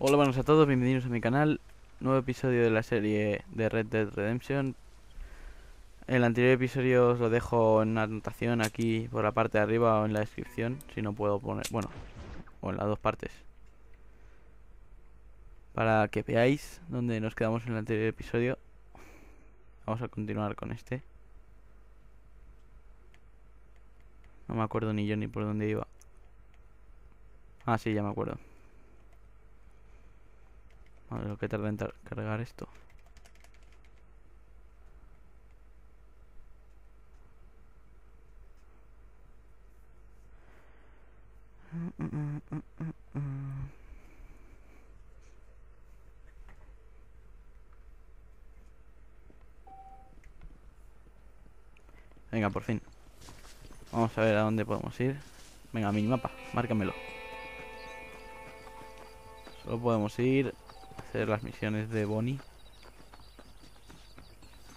Hola, buenas a todos, bienvenidos a mi canal. Nuevo episodio de la serie de Red Dead Redemption. El anterior episodio os lo dejo en una anotación aquí por la parte de arriba o en la descripción, si no puedo poner, bueno, o en las dos partes, para que veáis dónde nos quedamos en el anterior episodio. Vamos a continuar con este. No me acuerdo ni yo ni por dónde iba. Ah, sí, ya me acuerdo. A ver lo que tarda en cargar esto. Venga, por fin. Vamos a ver a dónde podemos ir. Venga, minimapa, márcamelo. Solo podemos ir a hacer las misiones de Bonnie.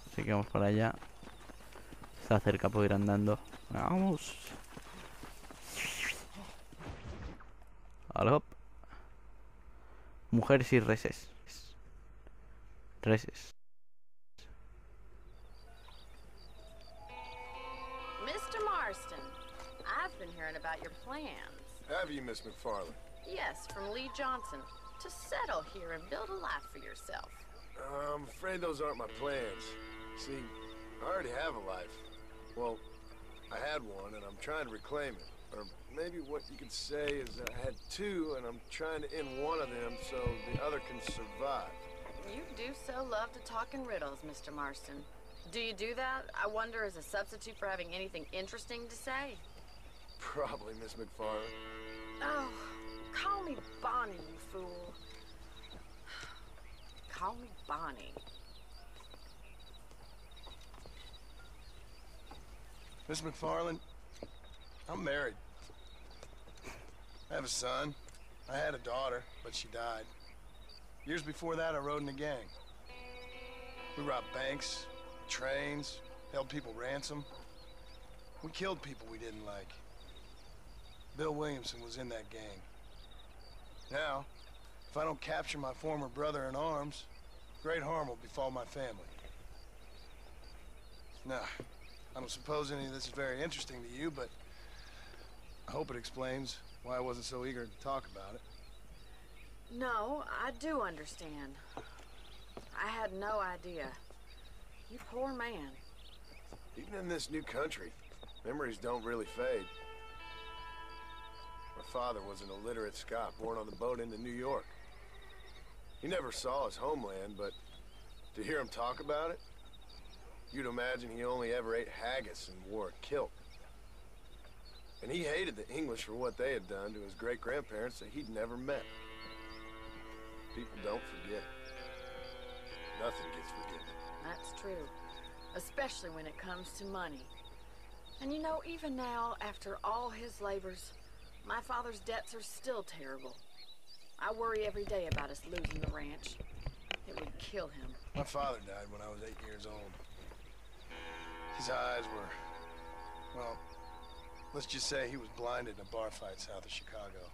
Así que vamos para allá. Está cerca, puedo ir andando. Vamos. Alop. Mujeres y reses. Reses. Mr. Marston, I've been hearing about your plans. Have you, Miss McFarland? Yes, from Lee Johnson. To settle here and build a life for yourself. I'm afraid those aren't my plans. See, I already have a life. Well, I had one, and I'm trying to reclaim it. Or maybe what you could say is I had two, and I'm trying to end one of them so the other can survive. You do so love to talk in riddles, Mr. Marston. Do you do that, I wonder, as a substitute for having anything interesting to say? Probably, Miss McFarland. Oh, call me Bonnie, you fool. Call me Bonnie. Miss McFarland, I'm married. I have a son. I had a daughter, but she died. Years before that, I rode in a gang. We robbed banks, trains, held people ransom. We killed people we didn't like. Bill Williamson was in that gang. Now, if I don't capture my former brother in arms, great harm will befall my family. Now, I don't suppose any of this is very interesting to you, but I hope it explains why I wasn't so eager to talk about it. No, I do understand. I had no idea. You poor man. Even in this new country, memories don't really fade. My father was an illiterate Scot born on the boat into New York. He never saw his homeland, but to hear him talk about it, you'd imagine he only ever ate haggis and wore a kilt. And he hated the English for what they had done to his great-grandparents that he'd never met. People don't forget. Nothing gets forgiven. That's true. Especially when it comes to money. And you know, even now, after all his labors, my father's debts are still terrible. I worry every day about us losing the ranch. It would kill him. My father died when I was 8 years old. His eyes were, well, let's just say he was blinded in a bar fight south of Chicago.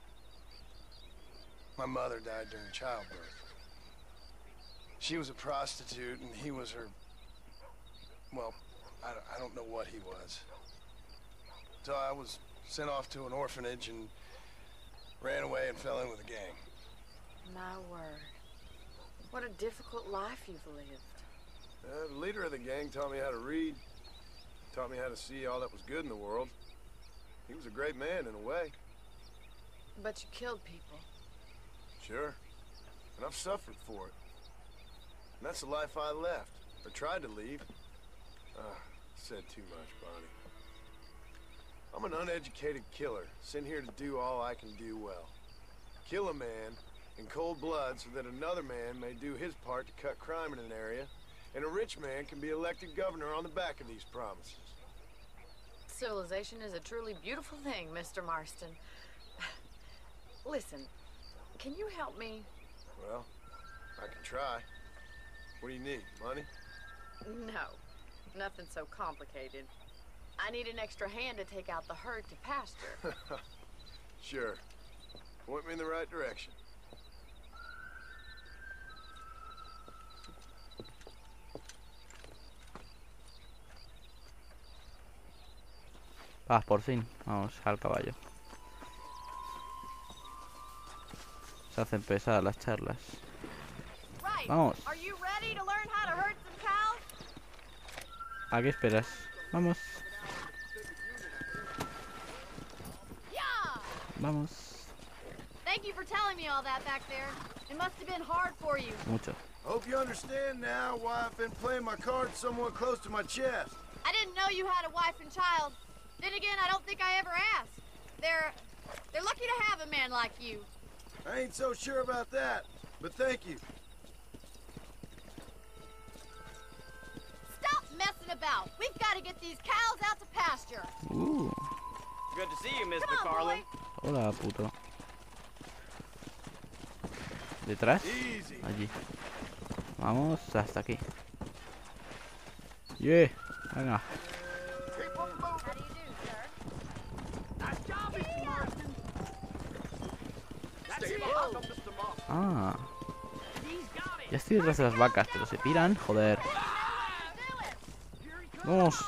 My mother died during childbirth. She was a prostitute and he was her, well, I don't know what he was. So I was sent off to an orphanage and ran away and fell in with a gang. My word. What a difficult life you've lived. The leader of the gang taught me how to read, taught me how to see all that was good in the world. He was a great man in a way. But you killed people. Sure. And I've suffered for it. And that's the life I left, or tried to leave. Said too much, Bonnie. I'm an uneducated killer, sent here to do all I can do well. Kill a man in cold blood so that another man may do his part to cut crime in an area, and a rich man can be elected governor on the back of these promises. Civilization is a truly beautiful thing, Mr. Marston. Listen, can you help me? Well, I can try. What do you need, money? No, nothing so complicated. I need an extra hand to take out the herd to pasture. Sure. Point me in the right direction. Ah, por fin. Vamos al caballo. Se hacen pesadas las charlas. Vamos. ¿A qué esperas? Vamos. Vamos. Mucho. Hope you understand now why I've been playing my cards somewhat close to my chest. I didn't know you had a wife and child. Then again, I don't think I ever asked. They're lucky to have a man like you. I ain't so sure about that, but thank you. Stop messing about. We've got to get these cows out to pasture. Good to see you, Miss Come on, McFarlane. boy. Hola, puto. ¿Detrás? Easy. Allí. Vamos hasta aquí. Yeah. Venga. How do you do, sir? Ah. Ya estoy detrás de las vacas, pero se piran. Joder. Vamos.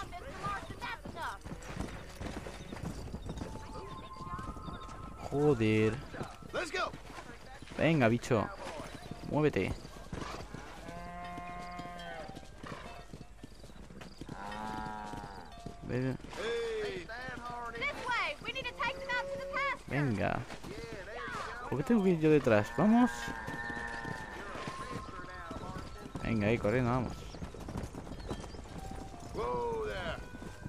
Joder. Let's go. Venga, bicho. Muévete. Ve- Venga. ¿Por qué tengo que ir yo detrás? Vamos. Venga, ahí corriendo, vamos. Whoa there.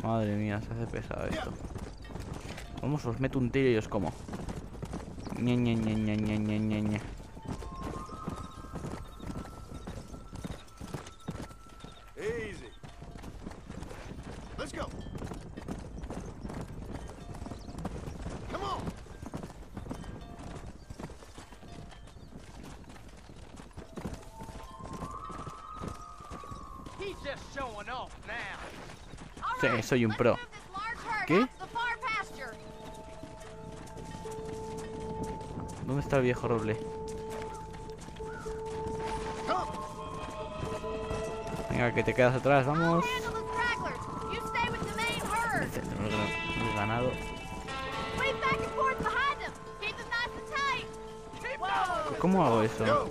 Madre mía, se hace pesado esto. Vamos, os meto un tiro y os como. Ñe, Ñe, Ñe, Ñe, Ñe, Ñe, Ñe, Ñe. Easy. Let's go. Come on. He's just showing off now. Sí, soy un pro. ¿Qué? ¿Dónde está el viejo roble? Venga, que te quedas atrás, vamos. El ganado. ¿Cómo hago eso? Go.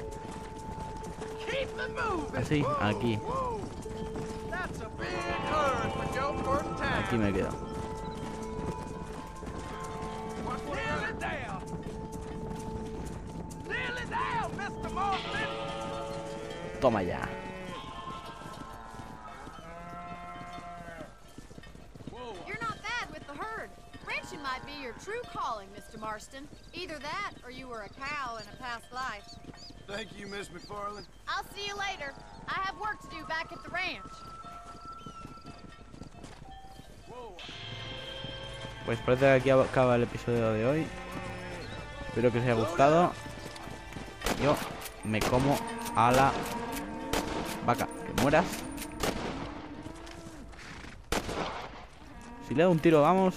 Así, aquí. Whoa. That's a big herd for your first time. Aquí me quedo. Nearly there. Nearly there, Mr. Marston. Toma ya. You're not bad with the herd. Ranching might be your true calling, Mr. Marston. Either that, or you were a cow in a past life. Thank you, Miss McFarlane. I'll see you later. I have work to do back at the ranch. Pues parece que aquí acaba el episodio de hoy. Espero que os haya gustado. Yo me como a la vaca. Que mueras. Si le doy un tiro, vamos.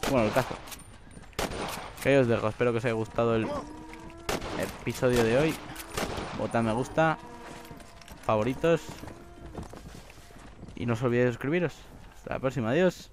Bueno, el caso. Que ahí os dejo. Espero que os haya gustado el episodio de hoy. Votad me gusta. Favoritos. Y no os olvidéis de suscribiros. Hasta la próxima. Adiós.